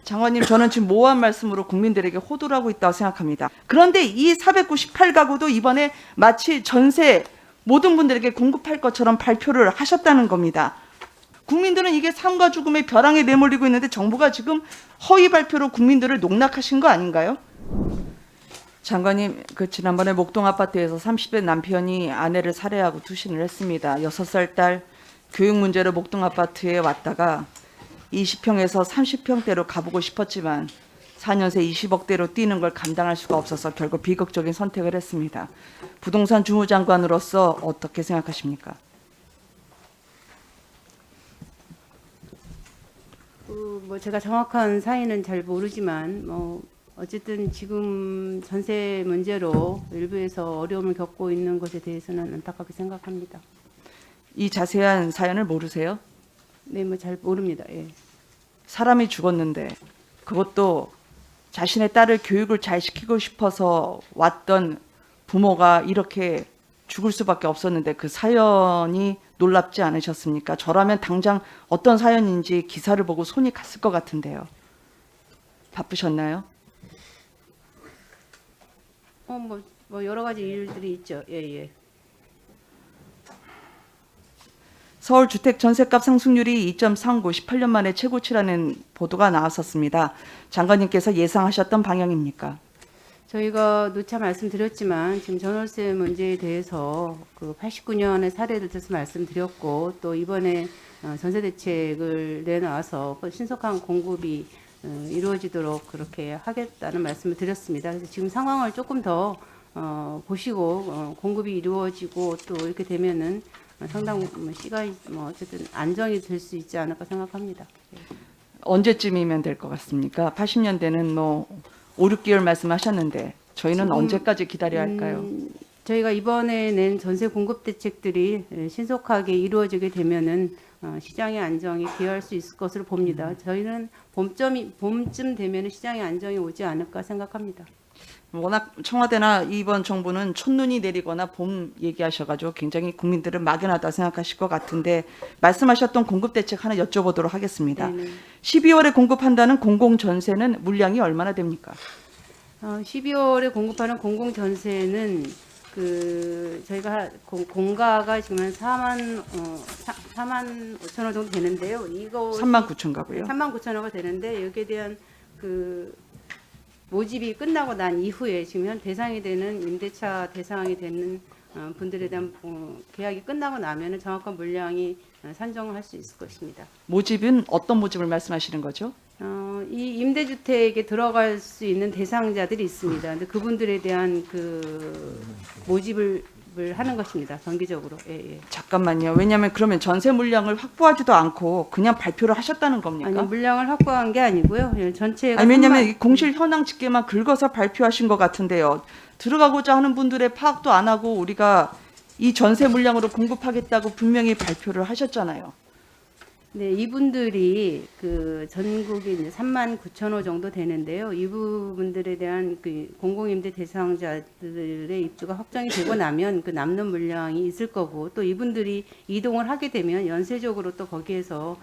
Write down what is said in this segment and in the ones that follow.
장관님, 저는 지금 모호한 말씀으로 국민들에게 호도를 하고 있다고 생각합니다. 그런데 이 498가구도 이번에 마치 전세 모든 분들에게 공급할 것처럼 발표를 하셨다는 겁니다. 국민들은 이게 삶과 죽음의 벼랑에 내몰리고 있는데 정부가 지금 허위 발표로 국민들을 농락하신 거 아닌가요? 장관님, 지난번에 목동 아파트에서 30대 남편이 아내를 살해하고 투신을 했습니다. 6살 딸 교육 문제로 목동 아파트에 왔다가 20평에서 30평대로 가보고 싶었지만 4년새 20억대로 뛰는 걸 감당할 수가 없어서 결국 비극적인 선택을 했습니다. 부동산 주무장관으로서 어떻게 생각하십니까? 제가 정확한 사인은 잘 모르지만 어쨌든 지금 전세 문제로 일부에서 어려움을 겪고 있는 것에 대해서는 안타깝게 생각합니다. 이 자세한 사연을 모르세요? 네, 잘 모릅니다. 예. 사람이 죽었는데 그것도 자신의 딸을 교육을 잘 시키고 싶어서 왔던 부모가 이렇게 죽을 수밖에 없었는데 그 사연이 놀랍지 않으셨습니까? 저라면 당장 어떤 사연인지 기사를 보고 손이 갔을 것 같은데요. 바쁘셨나요? 여러 가지 일들이 있죠. 예. 서울 주택 전셋값 상승률이 2.39, 18년 만에 최고치라는 보도가 나왔었습니다. 장관님께서 예상하셨던 방향입니까? 저희가 누차 말씀드렸지만 지금 전월세 문제에 대해서 89년의 사례를 들어서 말씀드렸고 또 이번에 전세 대책을 내놔서 신속한 공급이 이루어지도록 그렇게 하겠다는 말씀을 드렸습니다. 그래서 지금 상황을 조금 더 보시고 공급이 이루어지고 또 이렇게 되면은 상당 시간이 어쨌든 안정이 될 수 있지 않을까 생각합니다. 언제쯤이면 될 것 같습니까? 80년대는 5, 6개월 말씀하셨는데 저희는 언제까지 기다려야 할까요? 저희가 이번에 낸 전세 공급 대책들이 신속하게 이루어지게 되면은 시장의 안정이 기여할 수 있을 것으로 봅니다. 저희는 봄쯤 되면은 시장의 안정이 오지 않을까 생각합니다. 워낙 청와대나 이번 정부는 첫눈이 내리거나 봄 얘기하셔가지고 굉장히 국민들을 막연하다 생각하실 것 같은데 말씀하셨던 공급대책 하나 여쭤보도록 하겠습니다. 네네. 12월에 공급한다는 공공전세는 물량이 얼마나 됩니까? 12월에 공급하는 공공전세는 저희가 공가가 지금 한 4만 5천 원 정도 되는데요. 이거 3만 9천 가고요. 3만 9천 원가 되는데 여기에 대한 모집이 끝나고 난 이후에 지금 현 대상이 되는 임대차 대상이 되는 분들에 대한 계약이 끝나고 나면은 정확한 물량이 산정할 수 있을 것입니다. 모집은 어떤 모집을 말씀하시는 거죠? 이 임대주택에 들어갈 수 있는 대상자들이 있습니다. 근데 그분들에 대한 모집을 하는 것입니다. 정기적으로. 예. 잠깐만요. 왜냐하면 그러면 전세 물량을 확보하지도 않고 그냥 발표를 하셨다는 겁니까? 아니, 물량을 확보한 게 아니고요. 전체가 아니, 왜냐하면 이 공실 현황 집계만 긁어서 발표하신 것 같은데요. 들어가고자 하는 분들의 파악도 안 하고 우리가 이 전세 물량으로 공급하겠다고 분명히 발표를 하셨잖아요. 네, 이분들이 전국에 이제 3만 9천 호 정도 되는데요. 이 부분들에 대한 공공임대 대상자들의 입주가 확정이 되고 나면 남는 물량이 있을 거고 또 이분들이 이동을 하게 되면 연쇄적으로 또 거기에서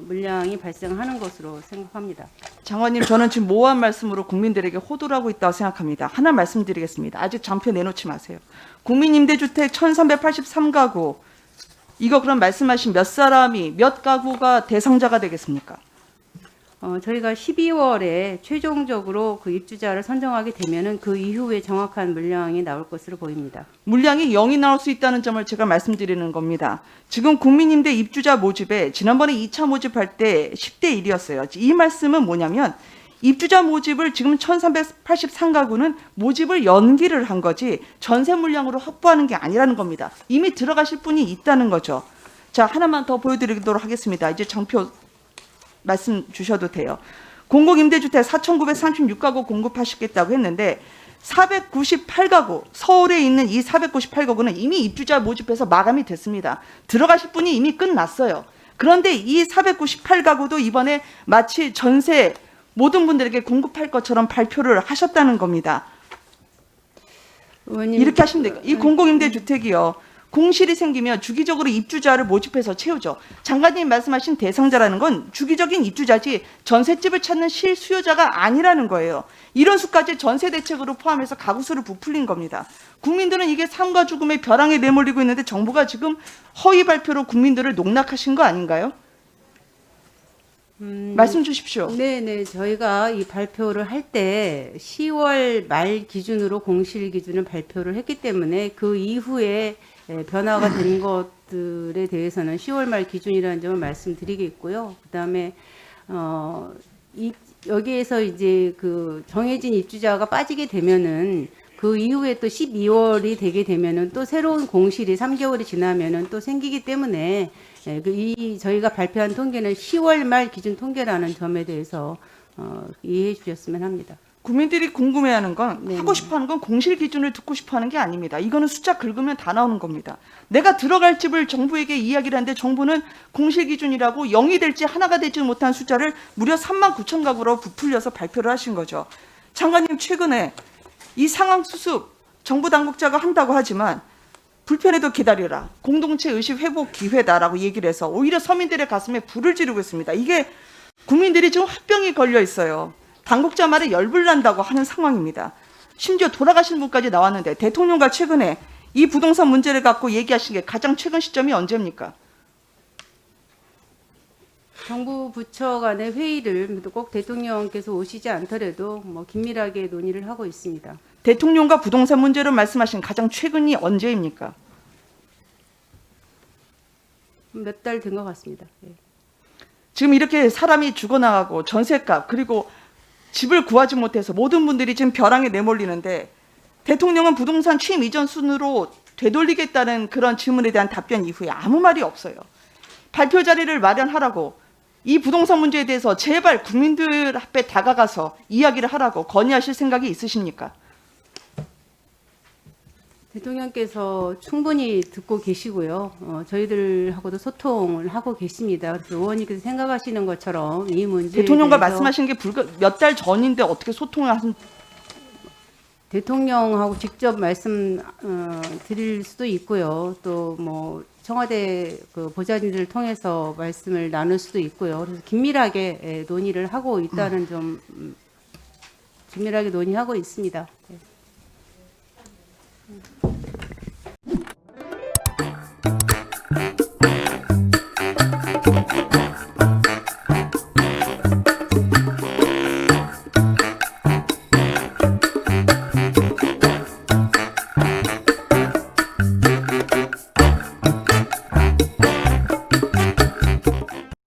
물량이 발생하는 것으로 생각합니다. 장관님, 저는 지금 모호한 말씀으로 국민들에게 호도를 하고 있다고 생각합니다. 하나 말씀드리겠습니다. 아직 장표 내놓지 마세요. 국민임대주택 1383가구 이거 그럼 말씀하신 몇 사람이 몇 가구가 대상자가 되겠습니까? 저희가 12월에 최종적으로 입주자를 선정하게 되면은 그 이후에 정확한 물량이 나올 것으로 보입니다. 물량이 0이 나올 수 있다는 점을 제가 말씀드리는 겁니다. 지금 국민임대 입주자 모집에 지난번에 2차 모집할 때 10대 1이었어요. 이 말씀은 뭐냐면 입주자 모집을 지금 1383가구는 모집을 연기를 한 거지 전세 물량으로 확보하는 게 아니라는 겁니다. 이미 들어가실 분이 있다는 거죠. 자, 하나만 더 보여드리도록 하겠습니다. 이제 장표 말씀 주셔도 돼요. 공공임대주택 4,936가구 공급하시겠다고 했는데 498가구, 서울에 있는 이 498가구는 이미 입주자 모집해서 마감이 됐습니다. 들어가실 분이 이미 끝났어요. 그런데 이 498가구도 이번에 마치 전세 모든 분들에게 공급할 것처럼 발표를 하셨다는 겁니다. 의원님, 이렇게 하시면 돼요. 이 공공임대주택이요. 공실이 생기면 주기적으로 입주자를 모집해서 채우죠. 장관님 말씀하신 대상자라는 건 주기적인 입주자지 전셋집을 찾는 실수요자가 아니라는 거예요. 이런 수까지 전세 대책으로 포함해서 가구 수를 부풀린 겁니다. 국민들은 이게 삶과 죽음의 벼랑에 내몰리고 있는데 정부가 지금 허위 발표로 국민들을 농락하신 거 아닌가요? 말씀 주십시오. 네네, 저희가 이 발표를 할 때 10월 말 기준으로 공실 기준을 발표를 했기 때문에 그 이후에 변화가 된 것들에 대해서는 10월 말 기준이라는 점을 말씀드리겠고요. 그다음에 여기에서 이제 그 정해진 입주자가 빠지게 되면은 그 이후에 또 12월이 되게 되면은 또 새로운 공실이 3개월이 지나면은 또 생기기 때문에 저희가 발표한 통계는 10월 말 기준 통계라는 점에 대해서 이해해 주셨으면 합니다. 국민들이 궁금해하는 건 네. 하고 싶어하는 건 공실 기준을 듣고 싶어하는 게 아닙니다. 이거는 숫자 긁으면 다 나오는 겁니다. 내가 들어갈 집을 정부에게 이야기를 하는데 정부는 공실 기준이라고 0이 될지 하나가 되지 못한 숫자를 무려 3만 9천 가구로 부풀려서 발표를 하신 거죠. 장관님 최근에 이 상황 수습 정부 당국자가 한다고 하지만 불편해도 기다려라. 공동체 의식 회복 기회다라고 얘기를 해서 오히려 서민들의 가슴에 불을 지르고 있습니다. 이게 국민들이 지금 화병이 걸려 있어요. 당국자 말에 열불난다고 하는 상황입니다. 심지어 돌아가신 분까지 나왔는데 대통령과 최근에 이 부동산 문제를 갖고 얘기하신 게 가장 최근 시점이 언제입니까? 정부 부처 간의 회의를 꼭 대통령께서 오시지 않더라도 긴밀하게 논의를 하고 있습니다. 대통령과 부동산 문제로 말씀하신 가장 최근이 언제입니까? 몇 달 된 것 같습니다. 예. 지금 이렇게 사람이 죽어나가고 전셋값 그리고 집을 구하지 못해서 모든 분들이 지금 벼랑에 내몰리는데 대통령은 부동산 취임 이전 순으로 되돌리겠다는 그런 질문에 대한 답변 이후에 아무 말이 없어요. 발표 자리를 마련하라고 이 부동산 문제에 대해서 제발 국민들 앞에 다가가서 이야기를 하라고 건의하실 생각이 있으십니까? 대통령께서 충분히 듣고 계시고요. 저희들하고도 소통을 하고 계십니다. 그래서 의원님께서 생각하시는 것처럼 이 문제에 대통령과 대해서 말씀하신 게 몇 달 전인데 어떻게 소통을 하신 대통령하고 직접 말씀 드릴 수도 있고요. 또 청와대 그 보좌진들을 통해서 말씀을 나눌 수도 있고요. 그래서 긴밀하게 논의를 하고 있다는 점, 긴밀하게 논의하고 있습니다. 네.